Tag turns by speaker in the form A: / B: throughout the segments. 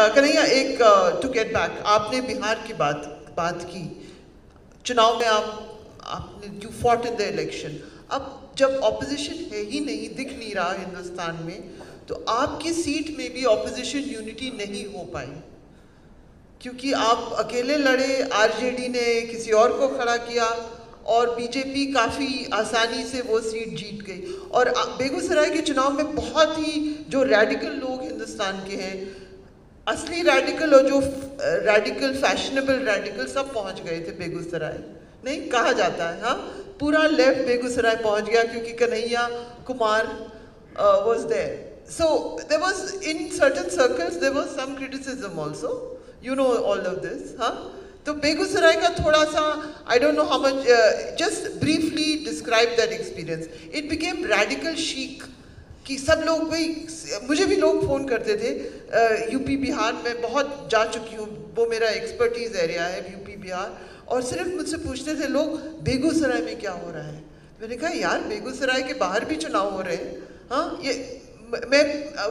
A: कन्हैया, एक to get back, आपने बिहार की बात की, चुनाव में आपने you fought in the election. अब जब ऑपोजिशन है ही नहीं, दिख नहीं रहा हिंदुस्तान में, तो आपकी सीट में भी ऑपोजिशन यूनिटी नहीं हो पाई, क्योंकि आप अकेले लड़े, आरजेडी ने किसी और को खड़ा किया और बीजेपी काफ़ी आसानी से वो सीट जीत गई। और बेगूसराय के चुनाव में बहुत ही जो रेडिकल लोग हिंदुस्तान के हैं, असली रेडिकल और जो रेडिकल फैशनेबल रेडिकल, सब पहुंच गए थे बेगूसराय। नहीं कहा जाता है, हाँ, पूरा लेफ्ट बेगूसराय पहुंच गया क्योंकि Kanhaiya Kumar was there. So there was, in certain circles there was some criticism also, you know all of this, हाँ। तो बेगूसराय का थोड़ा सा, I don't know how much, just briefly describe that experience. It became radical chic कि सब लोग, भाई मुझे भी लोग फ़ोन करते थे, यूपी बिहार में बहुत जा चुकी हूँ, वो मेरा एक्सपर्टीज़ एरिया है यूपी बिहार, और सिर्फ मुझसे पूछते थे लोग बेगूसराय में क्या हो रहा है। मैंने कहा यार बेगूसराय के बाहर भी चुनाव हो रहे हैं, हाँ। ये मैं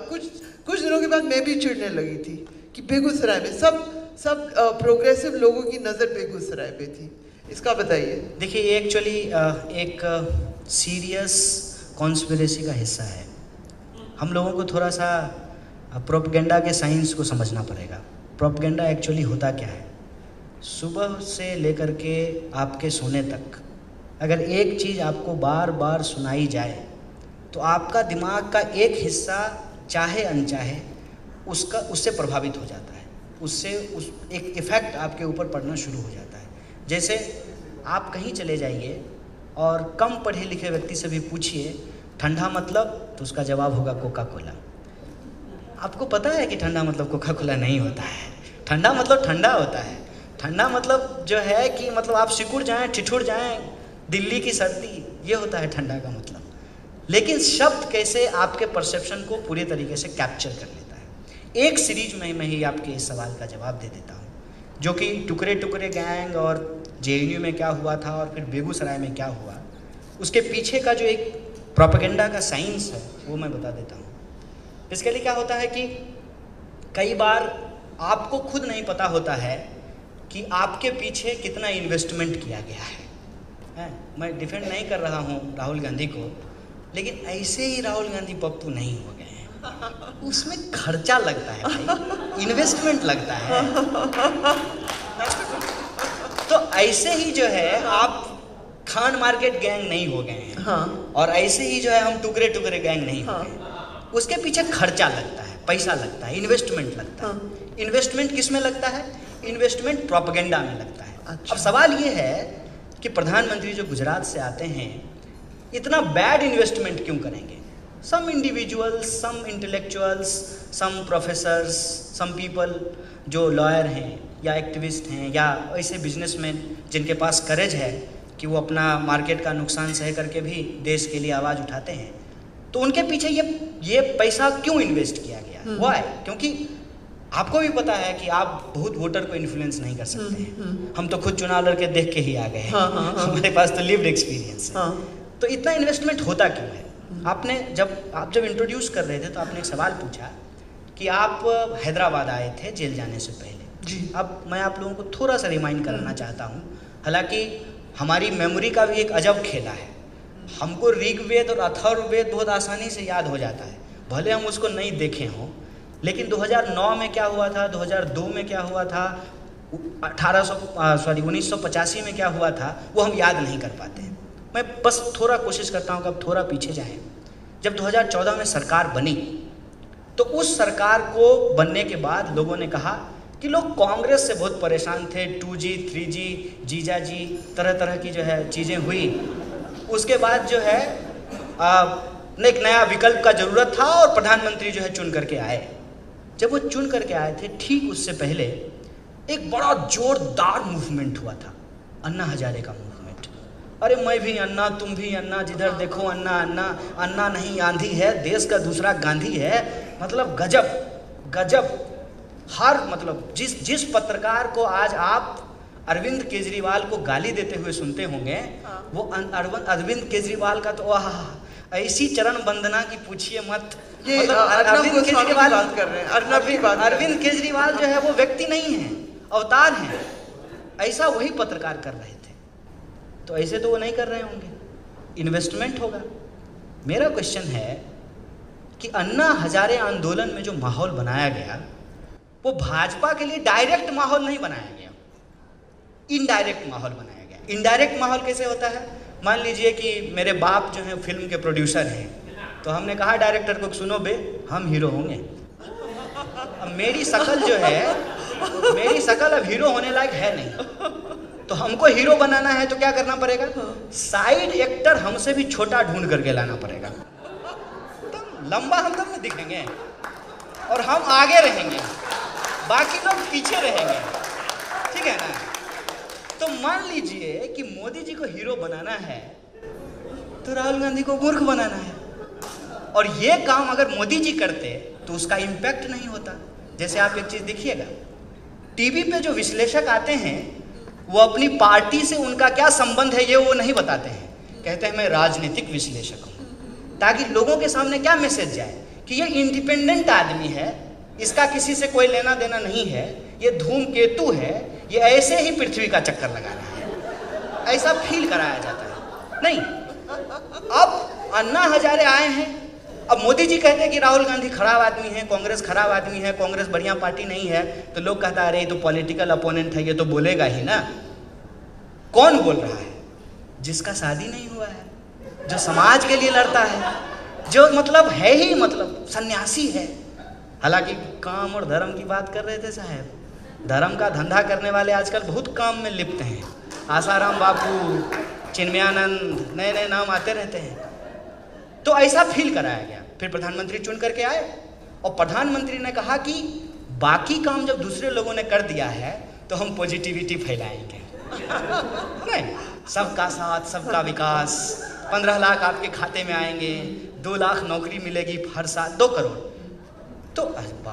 A: कुछ दिनों के बाद मैं भी चिढ़ने लगी थी कि बेगूसराय में सब प्रोग्रेसिव लोगों की नज़र बेगूसराय पे थी। इसका बताइए।
B: देखिए, ये एक्चुअली एक सीरियस कॉन्स्पिरेसी का हिस्सा है। हम लोगों को थोड़ा सा प्रोपेगेंडा के साइंस को समझना पड़ेगा। प्रोपेगेंडा एक्चुअली होता क्या है? सुबह से लेकर के आपके सोने तक अगर एक चीज़ आपको बार बार सुनाई जाए तो आपका दिमाग का एक हिस्सा चाहे अनचाहे उससे प्रभावित हो जाता है, एक इफ़ेक्ट आपके ऊपर पड़ना शुरू हो जाता है। जैसे आप कहीं चले जाइए और कम पढ़े लिखे व्यक्ति से भी पूछिए ठंडा मतलब, तो उसका जवाब होगा कोका कोला। आपको पता है कि ठंडा मतलब कोका कोला नहीं होता है। ठंडा मतलब ठंडा होता है। ठंडा मतलब जो है कि मतलब आप सिकुड़ जाएं, ठिठुर जाएं, दिल्ली की सर्दी, ये होता है ठंडा का मतलब। लेकिन शब्द कैसे आपके परसेप्शन को पूरे तरीके से कैप्चर कर लेता है। एक सीरीज में मैं ही आपके इस सवाल का जवाब दे देता हूँ, जो कि टुकड़े टुकड़े गैंग और जेएनयू में क्या हुआ था और फिर बेगूसराय में क्या हुआ, उसके पीछे का जो एक प्रोपेगेंडा का साइंस है वो मैं बता देता हूँ। इसके लिए क्या होता है कि कई बार आपको खुद नहीं पता होता है कि आपके पीछे कितना इन्वेस्टमेंट किया गया है। मैं डिफेंड नहीं कर रहा हूँ राहुल गांधी को, लेकिन ऐसे ही राहुल गांधी पप्पू नहीं हो गए हैं। उसमें खर्चा लगता है भाई, इन्वेस्टमेंट लगता है। तो ऐसे ही जो है आप खान मार्केट गैंग नहीं हो गए हैं, हाँ। और ऐसे ही जो है हम टुकड़े टुकड़े गैंग नहीं हो गए। उसके पीछे खर्चा लगता है, पैसा लगता है, इन्वेस्टमेंट लगता है। इन्वेस्टमेंट किस में लगता है? इन्वेस्टमेंट प्रोपेगेंडा में लगता है। अच्छा। अब सवाल ये है कि प्रधानमंत्री जो गुजरात से आते हैं इतना बैड इन्वेस्टमेंट क्यों करेंगे? सम इंडिविजुअल्स, सम इंटेलेक्चुअल्स, सम प्रोफेसर्स, सम पीपल जो लॉयर हैं या एक्टिविस्ट हैं या ऐसे बिजनेसमैन जिनके पास करेज है कि वो अपना मार्केट का नुकसान सह करके भी देश के लिए आवाज़ उठाते हैं, तो उनके पीछे ये पैसा क्यों इन्वेस्ट किया गया? व्हाई? क्योंकि आपको भी पता है कि आप बहुत वोटर को इन्फ्लुएंस नहीं कर सकते हैं। हम तो खुद चुनाव लड़के देख के ही आ गए हैं। हमारे पास तो लिव्ड एक्सपीरियंस है। तो इतना इन्वेस्टमेंट होता क्यों है? आप जब इंट्रोड्यूस कर रहे थे तो आपने एक सवाल पूछा कि आप हैदराबाद आए थे जेल जाने से पहले जी। अब मैं आप लोगों को थोड़ा सा रिमाइंड कराना चाहता हूँ। हालांकि हमारी मेमोरी का भी एक अजब खेला है। हमको ऋग्वेद और अथर्ववेद बहुत आसानी से याद हो जाता है, भले हम उसको नहीं देखे हों। लेकिन 2009 में क्या हुआ था, 2002 में क्या हुआ था, 1985 में क्या हुआ था, वो हम याद नहीं कर पाते हैं। मैं बस थोड़ा कोशिश करता हूँ कि अब थोड़ा पीछे जाएं। जब 2014 में सरकार बनी तो उस सरकार को बनने के बाद लोगों ने कहा कि लोग कांग्रेस से बहुत परेशान थे। 2G, 3G, जीजा जी, तरह तरह की जो है चीज़ें हुई। उसके बाद जो है एक नया विकल्प का ज़रूरत था और प्रधानमंत्री जो है चुन करके आए। जब वो चुन करके आए थे, ठीक उससे पहले एक बड़ा जोरदार मूवमेंट हुआ था, अन्ना हजारे का मूवमेंट। अरे मैं भी अन्ना, तुम भी अन्ना, जिधर देखो अन्ना अन्ना, अन्ना नहीं आंधी है, देश का दूसरा गांधी है। मतलब गजब गजब। हर मतलब जिस पत्रकार को आज आप अरविंद केजरीवाल को गाली देते हुए सुनते होंगे, वो अरविंद केजरीवाल का तो ऐसी चरण वंदना की पूछिए मत।
A: ये
B: मतलब
A: अर्नब
B: अरविंद
A: गोस्वामी की
B: केजरीवाल
A: बात कर रहे हैं, अर्नब की बात कर रहे हैं।
B: अरविंद केजरीवाल जो है वो व्यक्ति नहीं है, अवतार है। ऐसा वही पत्रकार कर रहे थे, तो ऐसे तो वो नहीं कर रहे होंगे, इन्वेस्टमेंट होगा। मेरा क्वेश्चन है कि अन्ना हजारे आंदोलन में जो माहौल बनाया गया वो भाजपा के लिए डायरेक्ट माहौल नहीं बनाया गया, इनडायरेक्ट माहौल बनाया गया। इनडायरेक्ट माहौल कैसे होता है? मान लीजिए कि मेरे बाप जो हैं फिल्म के प्रोड्यूसर हैं, तो हमने कहा डायरेक्टर को, सुनो बे हम हीरो होंगे। अब मेरी शकल जो है, मेरी शकल अब हीरो होने लायक है नहीं, तो हमको हीरो बनाना है तो क्या करना पड़ेगा? साइड एक्टर हमसे भी छोटा ढूंढ करके लाना पड़ेगा। तो लंबा हम तब में दिखेंगे और हम आगे रहेंगे, बाकी लोग पीछे रहेंगे, ठीक है ना? तो मान लीजिए कि मोदी जी को हीरो बनाना है तो राहुल गांधी को मूर्ख बनाना है, और ये काम अगर मोदी जी करते तो उसका इम्पैक्ट नहीं होता। जैसे आप एक चीज देखिएगा, टीवी पे जो विश्लेषक आते हैं वो अपनी पार्टी से उनका क्या संबंध है ये वो नहीं बताते हैं, कहते हैं मैं राजनीतिक विश्लेषक हूँ, ताकि लोगों के सामने क्या मैसेज जाए कि ये इंडिपेंडेंट आदमी है, इसका किसी से कोई लेना देना नहीं है, ये धूमकेतु है, ये ऐसे ही पृथ्वी का चक्कर लगा रहा है, ऐसा फील कराया जाता है। नहीं, अब अन्ना हजारे आए हैं, अब मोदी जी कहते हैं कि राहुल गांधी खराब आदमी है, कांग्रेस खराब आदमी है, कांग्रेस बढ़िया पार्टी नहीं है, तो लोग कहता है अरे ये तो पॉलिटिकल अपोनेंट है, ये तो बोलेगा ही ना। कौन बोल रहा है? जिसका शादी नहीं हुआ है, जो समाज के लिए लड़ता है, जो मतलब है ही मतलब सन्यासी है। हालांकि काम और धर्म की बात कर रहे थे साहब, धर्म का धंधा करने वाले आजकल बहुत काम में लिप्त हैं, आसाराम बापू, चिन्मयानंद, नए नए नाम आते रहते हैं। तो ऐसा फील कराया गया। फिर प्रधानमंत्री चुन करके आए और प्रधानमंत्री ने कहा कि बाकी काम जब दूसरे लोगों ने कर दिया है तो हम पॉजिटिविटी फैलाएंगे। नहीं, सबका साथ, सबका विकास, 15 लाख आपके खाते में आएंगे, 2 लाख नौकरी मिलेगी हर साल, 2 करोड़। तो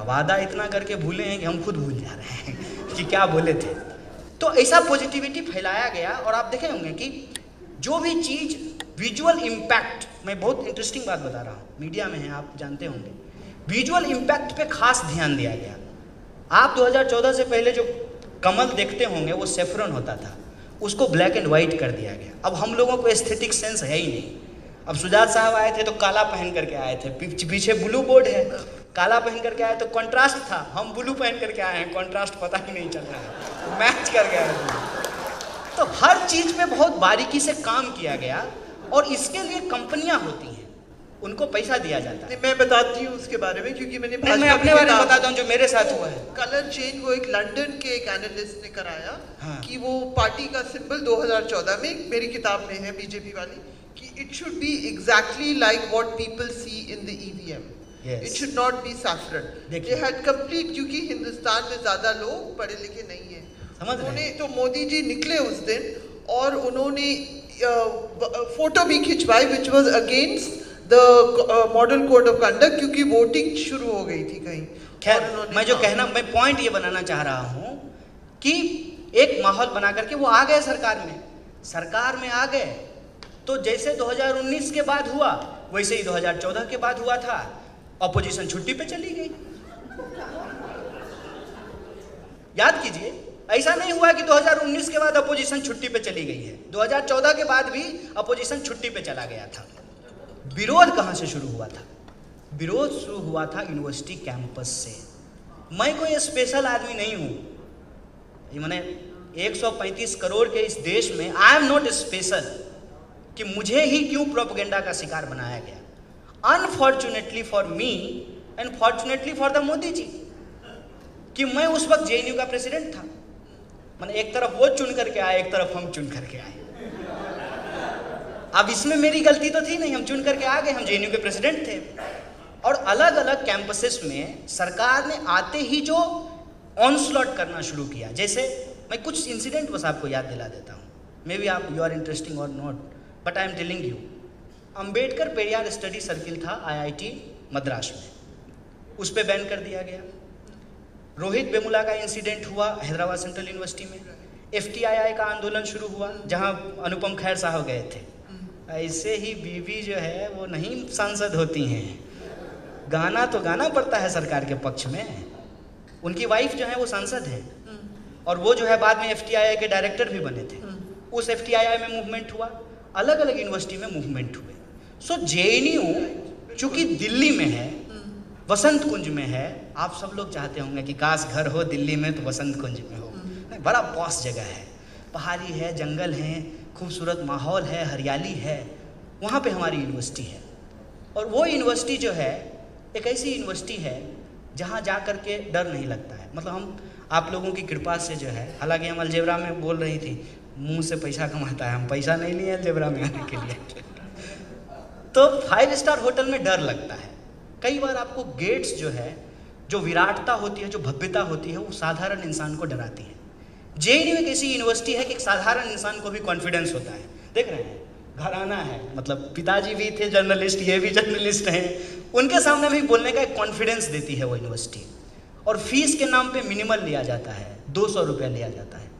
B: वादा इतना करके भूले हैं कि हम खुद भूल जा रहे हैं कि क्या बोले थे। तो ऐसा पॉजिटिविटी फैलाया गया। और आप देखे होंगे कि जो भी चीज़ विजुअल इम्पैक्ट, मैं बहुत इंटरेस्टिंग बात बता रहा हूँ, मीडिया में है आप जानते होंगे, विजुअल इम्पैक्ट पे खास ध्यान दिया गया। आप 2014 से पहले जो कमल देखते होंगे वो सेफ्रॉन होता था, उसको ब्लैक एंड वाइट कर दिया गया। अब हम लोगों को एस्थेटिक सेंस है ही नहीं। अब सुजात साहब आए थे तो काला पहन करके आए थे, पीछे ब्लू बोर्ड है, काला पहन करके आए तो कंट्रास्ट था, हम ब्लू पहन करके आए हैं, कंट्रास्ट पता ही नहीं चल रहा है, मैच कर गया। तो हर चीज पे बहुत बारीकी से काम किया गया और इसके लिए कंपनियां होती हैं, उनको पैसा दिया जाता है।
A: मैं बताती हूँ उसके बारे में, क्योंकि मैं
B: अपने बारे में बताता हूँ जो मेरे साथ हुआ है।
A: कलर चेंज वो एक लंदन के एक एनालिस्ट ने कराया।
B: हाँ।
A: कि वो पार्टी का सिंबल 2014 में, मेरी किताब में है बीजेपी वाली, कि it should be exactly like what people see in the EVM, it should not be saffron. They had complete, क्योंकि हिंदुस्तान में ज्यादा लोग पढ़े लिखे नहीं है, उन्होंने तो मोदी जी निकले उस दिन और उन्होंने फोटो भी खिंचवाई which was against the model code of conduct, क्योंकि वोटिंग शुरू हो गई थी कहीं।
B: खैर, मैं पॉइंट ये बनाना चाह रहा हूँ कि एक माहौल बना करके वो आ गए सरकार में आ गए, तो जैसे 2019 के बाद हुआ वैसे ही 2014 के बाद हुआ था, ऑपोजिशन छुट्टी पे चली गई। याद कीजिए, ऐसा नहीं हुआ कि 2019 के बाद अपोजिशन छुट्टी पे चली गई है, 2014 के बाद भी अपोजिशन छुट्टी पे चला गया था। विरोध कहाँ से शुरू हुआ था? विरोध शुरू हुआ था यूनिवर्सिटी कैंपस से। मैं कोई स्पेशल आदमी नहीं हूँ, मैंने 135 करोड़ के इस देश में आई एम नॉट स्पेशल कि मुझे ही क्यों प्रोपेगेंडा का शिकार बनाया गया। Unfortunately for me and fortunately for the Modi ji कि मैं उस वक्त जेएनयू का प्रेसिडेंट था। मैंने एक तरफ वो चुन करके आए, एक तरफ हम चुन करके आए। अब इसमें मेरी गलती तो थी नहीं, हम चुन करके आ गए, हम जेएनयू के प्रेसिडेंट थे। और अलग अलग कैंपसेस में सरकार ने आते ही जो ऑनस्लॉट करना शुरू किया, जैसे मैं कुछ इंसिडेंट बस आपको याद दिला देता हूँ, मे बी आप यू आर इंटरेस्टिंग और not, but I am telling you. Ambedkar Periyar study circle था IIT मद्रास में, उस पर बैन कर दिया गया। रोहित वेमुला का इंसिडेंट हुआ हैदराबाद सेंट्रल यूनिवर्सिटी में, FTII का आंदोलन शुरू हुआ जहां अनुपम खैर साहब गए थे। ऐसे ही बीवी जो है वो नहीं सांसद होती हैं, गाना तो गाना पड़ता है सरकार के पक्ष में। उनकी वाइफ जो है वो सांसद है और वो जो है बाद में FTII के डायरेक्टर भी बने थे। उस FTII में मूवमेंट हुआ, अलग अलग यूनिवर्सिटी में मूवमेंट हुए। सो JNU चूंकि दिल्ली में है, वसंत कुंज में है, आप सब लोग चाहते होंगे कि काश घर हो दिल्ली में तो वसंत कुंज में हो। बड़ा पॉश जगह है, पहाड़ी है, जंगल है, खूबसूरत माहौल है, हरियाली है, वहाँ पे हमारी यूनिवर्सिटी है। और वो यूनिवर्सिटी जो है एक ऐसी यूनिवर्सिटी है जहाँ जा कर के डर नहीं लगता है। मतलब हम आप लोगों की कृपा से जो है, हालांकि हम अलजेब्रा में बोल रही थी मुंह से पैसा कमाता है, हम पैसा नहीं लिए अलजेब्रा में आने के लिए। तो 5 स्टार होटल में डर लगता है। कई बार आपको गेट्स जो है, जो विराटता होती है, जो भव्यता होती है, वो साधारण इंसान को डराती है। JNU एक ऐसी यूनिवर्सिटी है कि एक साधारण इंसान को भी कॉन्फिडेंस होता है। देख रहे हैं, घराना है, मतलब पिताजी भी थे जर्नलिस्ट, ये भी जर्नलिस्ट हैं, उनके सामने भी बोलने का एक कॉन्फिडेंस देती है वो यूनिवर्सिटी। और फीस के नाम पे मिनिमल लिया जाता है, 200 रुपया लिया जाता है।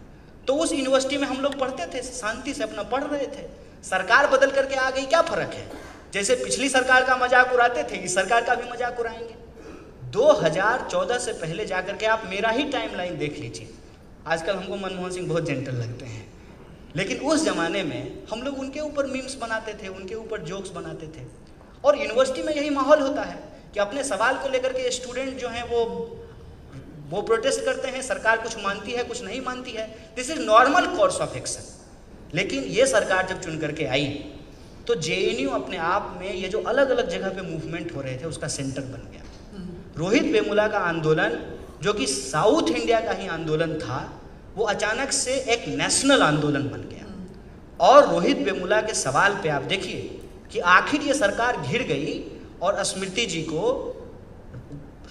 B: तो उस यूनिवर्सिटी में हम लोग पढ़ते थे, शांति से अपना पढ़ रहे थे। सरकार बदल करके आ गई, क्या फ़र्क है? जैसे पिछली सरकार का मजाक उड़ाते थे, इस सरकार का भी मजाक उड़ाएंगे। 2014 से पहले जा करके आप मेरा ही टाइमलाइन देख लीजिए। आजकल हमको मनमोहन सिंह बहुत जेंटल लगते हैं, लेकिन उस ज़माने में हम लोग उनके ऊपर मीम्स बनाते थे, उनके ऊपर जोक्स बनाते थे। और यूनिवर्सिटी में यही माहौल होता है कि अपने सवाल को लेकर के स्टूडेंट जो हैं वो प्रोटेस्ट करते हैं, सरकार कुछ मानती है, कुछ नहीं मानती है। This is normal course of action. लेकिन ये सरकार जब चुन करके आई तो JNU अपने आप में ये जो अलग अलग जगह पे मूवमेंट हो रहे थे उसका सेंटर बन गया। रोहित वेमुला का आंदोलन, जो कि साउथ इंडिया का ही आंदोलन था, वो अचानक से एक नेशनल आंदोलन बन गया। और रोहित वेमुला के सवाल पे आप देखिए कि आखिर ये सरकार घिर गई और स्मृति जी को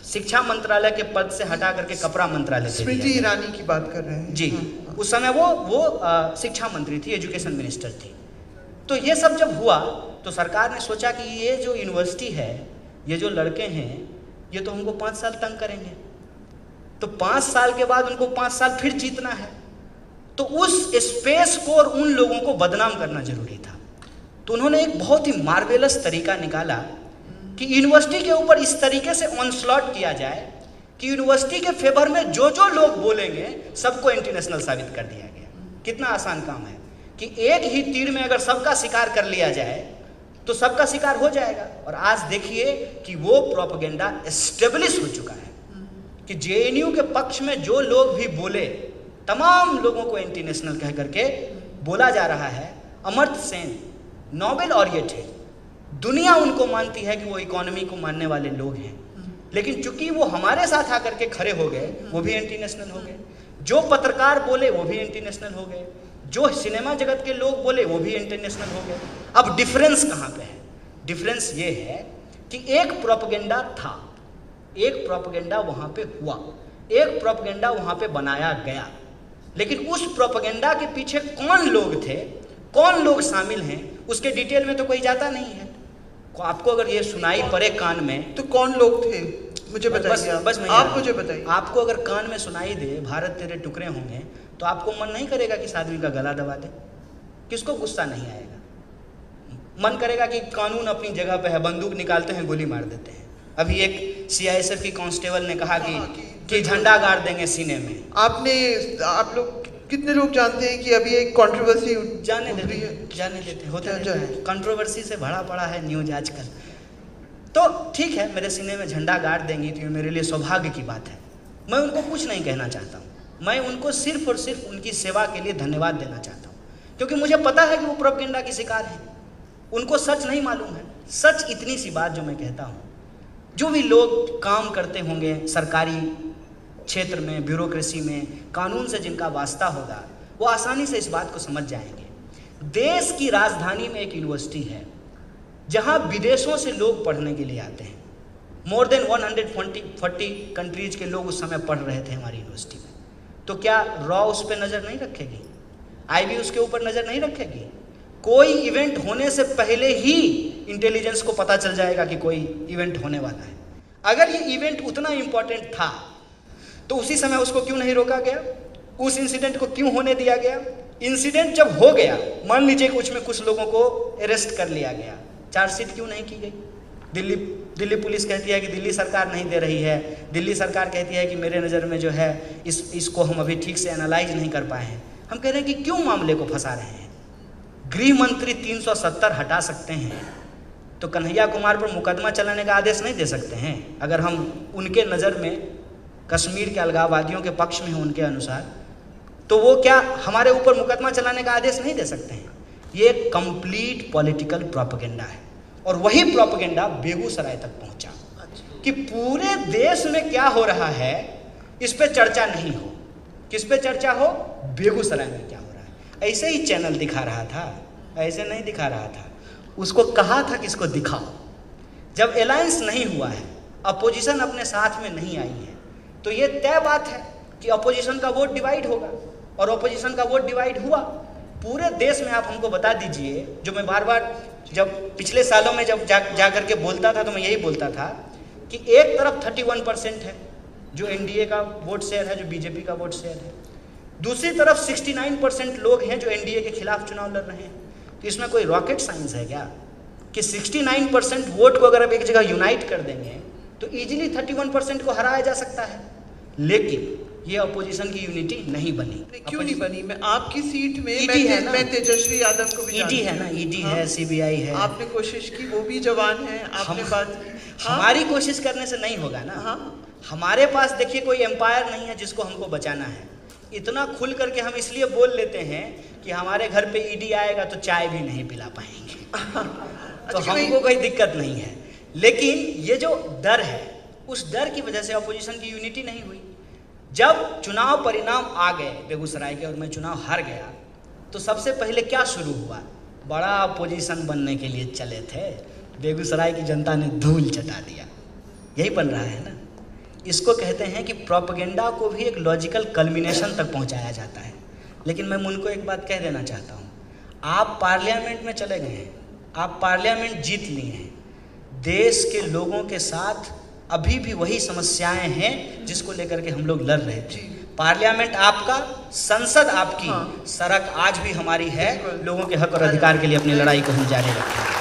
B: शिक्षा मंत्रालय के पद से हटा करके कपड़ा मंत्रालय दे दिया।
A: स्मृति ईरानी की बात कर रहे हैं
B: जी। उस समय वो शिक्षा मंत्री थी, एजुकेशन मिनिस्टर थी। तो ये सब जब हुआ तो सरकार ने सोचा कि ये जो यूनिवर्सिटी है, ये जो लड़के हैं, ये तो हमको 5 साल तंग करेंगे, तो 5 साल के बाद उनको 5 साल फिर जीतना है। तो उस स्पेस को और उन लोगों को बदनाम करना जरूरी था। तो उन्होंने एक बहुत ही मार्वेलस तरीका निकाला कि यूनिवर्सिटी के ऊपर इस तरीके से ऑनस्लॉट किया जाए कि यूनिवर्सिटी के फेवर में जो जो लोग बोलेंगे सबको इंटरनेशनल साबित कर दिया गया। कितना आसान काम है कि एक ही तीर में अगर सबका शिकार कर लिया जाए तो सबका शिकार हो जाएगा। और आज देखिए कि वो प्रोपेगेंडा एस्टेब्लिश हो चुका है कि JNU के पक्ष में जो लोग भी बोले, तमाम लोगों को इंटरनेशनल कह करके बोला जा रहा है। अमर्त्य सेन नोबेल ऑरिएट है, दुनिया उनको मानती है कि वो इकोनॉमी को मानने वाले लोग हैं, लेकिन चूंकि वो हमारे साथ आकर के खड़े हो गए, वो भी इंटरनेशनल हो गए। जो पत्रकार बोले वो भी इंटरनेशनल हो गए, जो सिनेमा जगत के लोग बोले वो भी इंटरनेशनल हो गए। अब डिफरेंस कहाँ पे है? डिफरेंस ये है कि एक प्रोपेगेंडा था, एक प्रोपेगेंडा वहाँ पे हुआ, एक प्रोपेगेंडा वहाँ पे बनाया गया, लेकिन उस प्रोपेगेंडा के पीछे कौन लोग थे, कौन लोग शामिल हैं, उसके डिटेल में तो कोई जाता नहीं है। आपको अगर ये सुनाई पड़े कान में,
A: तो कौन लोग थे मुझे बताइए।
B: बस
A: आप मुझे बताइए।
B: आपको अगर कान में सुनाई दे भारत तेरे टुकड़े होंगे, तो आपको मन नहीं करेगा कि इस आदमी का गला दबा दे? किसको गुस्सा नहीं आएगा? मन करेगा कि कानून अपनी जगह पे है, बंदूक निकालते हैं, गोली मार देते हैं। अभी एक CISF की कांस्टेबल ने कहा कि झंडा गाड़ देंगे सीने में।
A: आप लोग कितने लोग जानते हैं कि अभी एक कंट्रोवर्सी
B: जाने देते होते हैं, कंट्रोवर्सी से भरा पड़ा है न्यूज आजकल। तो ठीक है, मेरे सीने में झंडा गाड़ देंगी तो ये मेरे लिए सौभाग्य की बात है। मैं उनको कुछ नहीं कहना चाहता हूँ, मैं उनको सिर्फ और सिर्फ उनकी सेवा के लिए धन्यवाद देना चाहता हूँ, क्योंकि मुझे पता है कि वो प्रोपेगेंडा की शिकार हैं, उनको सच नहीं मालूम है। सच इतनी सी बात जो मैं कहता हूँ, जो भी लोग काम करते होंगे सरकारी क्षेत्र में, ब्यूरोक्रेसी में, कानून से जिनका वास्ता होगा, वो आसानी से इस बात को समझ जाएंगे। देश की राजधानी में एक यूनिवर्सिटी है जहाँ विदेशों से लोग पढ़ने के लिए आते हैं। मोर देन 140 कंट्रीज के लोग उस समय पढ़ रहे थे हमारी यूनिवर्सिटी में। तो क्या रॉ उस पर नज़र नहीं रखेगी? IB उसके ऊपर नज़र नहीं रखेगी? कोई इवेंट होने से पहले ही इंटेलिजेंस को पता चल जाएगा कि कोई इवेंट होने वाला है। अगर ये इवेंट उतना इम्पोर्टेंट था तो उसी समय उसको क्यों नहीं रोका गया? उस इंसिडेंट को क्यों होने दिया गया? इंसिडेंट जब हो गया, मान लीजिए कि उसमें कुछ लोगों को अरेस्ट कर लिया गया, चार्जशीट क्यों नहीं की गई? दिल्ली दिल्ली पुलिस कहती है कि दिल्ली सरकार नहीं दे रही है, दिल्ली सरकार कहती है कि मेरे नज़र में जो है इसको हम अभी ठीक से एनालाइज नहीं कर पाए हैं। हम कह रहे हैं कि क्यों मामले को फंसा रहे हैं? गृह मंत्री 370 हटा सकते हैं तो कन्हैया कुमार पर मुकदमा चलाने का आदेश नहीं दे सकते हैं? अगर हम उनके नज़र में कश्मीर के अलगाववादियों के पक्ष में हैं उनके अनुसार, तो वो क्या हमारे ऊपर मुकदमा चलाने का आदेश नहीं दे सकते हैं? ये कंप्लीट पॉलिटिकल प्रोपेगेंडा है। और वही प्रोपेगेंडा बेगूसराय तक पहुंचा कि पूरे देश में क्या हो रहा है इस पे चर्चा नहीं हो। किस पे चर्चा हो? बेगूसराय में क्या हो रहा है। ऐसे ही चैनल दिखा रहा था, ऐसे नहीं दिखा रहा था। उसको कहा था कि इसको दिखाओ। जब अलायंस नहीं हुआ है, अपोजिशन अपने साथ में नहीं आई है, तो ये तय बात है कि अपोजिशन का वोट डिवाइड होगा। और अपोजिशन का वोट डिवाइड हुआ पूरे देश में। आप हमको बता दीजिए, जो मैं बार बार जब पिछले सालों में जब जा करके बोलता था तो मैं यही बोलता था कि एक तरफ 31% है जो एनडीए का वोट शेयर है, जो बीजेपी का वोट शेयर है, दूसरी तरफ 69% लोग हैं जो एनडीए के खिलाफ चुनाव लड़ रहे हैं। तो इसमें कोई रॉकेट साइंस है क्या कि 69% वोट को अगर आप एक जगह यूनाइट कर देंगे तो इजीली 31% को हराया जा सकता है? लेकिन ये अपोजिशन की यूनिटी नहीं बनी।
A: क्यों नहीं बनी? मैं आपकी सीट में
B: ईडी है ना,
A: मैं तेजस्वी यादव को भी
B: ईडी है ना, ईडी है, सीबीआई है।
A: आपने कोशिश की, वो भी जवान है, आपने बात की।
B: हमारी कोशिश करने से नहीं होगा ना। हमारे पास देखिए कोई एम्पायर नहीं है जिसको हमको बचाना है। इतना खुल करके हम इसलिए बोल लेते हैं कि हमारे घर पे ईडी आएगा तो चाय भी नहीं पिला पाएंगे तो हमको कोई दिक्कत नहीं है। लेकिन ये जो डर है, उस डर की वजह से अपोजिशन की यूनिटी नहीं हुई। जब चुनाव परिणाम आ गए बेगूसराय के और मैं चुनाव हार गया, तो सबसे पहले क्या शुरू हुआ? बड़ा अपोजिशन बनने के लिए चले थे, बेगूसराय की जनता ने धूल चटा दिया। यही बन रहा है ना। इसको कहते हैं कि प्रोपेगेंडा को भी एक लॉजिकल कल्मिनेशन तक पहुंचाया जाता है। लेकिन मैं उनको एक बात कह देना चाहता हूँ, आप पार्लियामेंट में चले गए हैं, आप पार्लियामेंट जीत लिए हैं, देश के लोगों के साथ अभी भी वही समस्याएं हैं जिसको लेकर के हम लोग लड़ रहे थे। पार्लियामेंट आपका, संसद आपकी, सड़क आज भी हमारी है। लोगों के हक और अधिकार के लिए अपनी लड़ाई को हम जारी रखेंगे।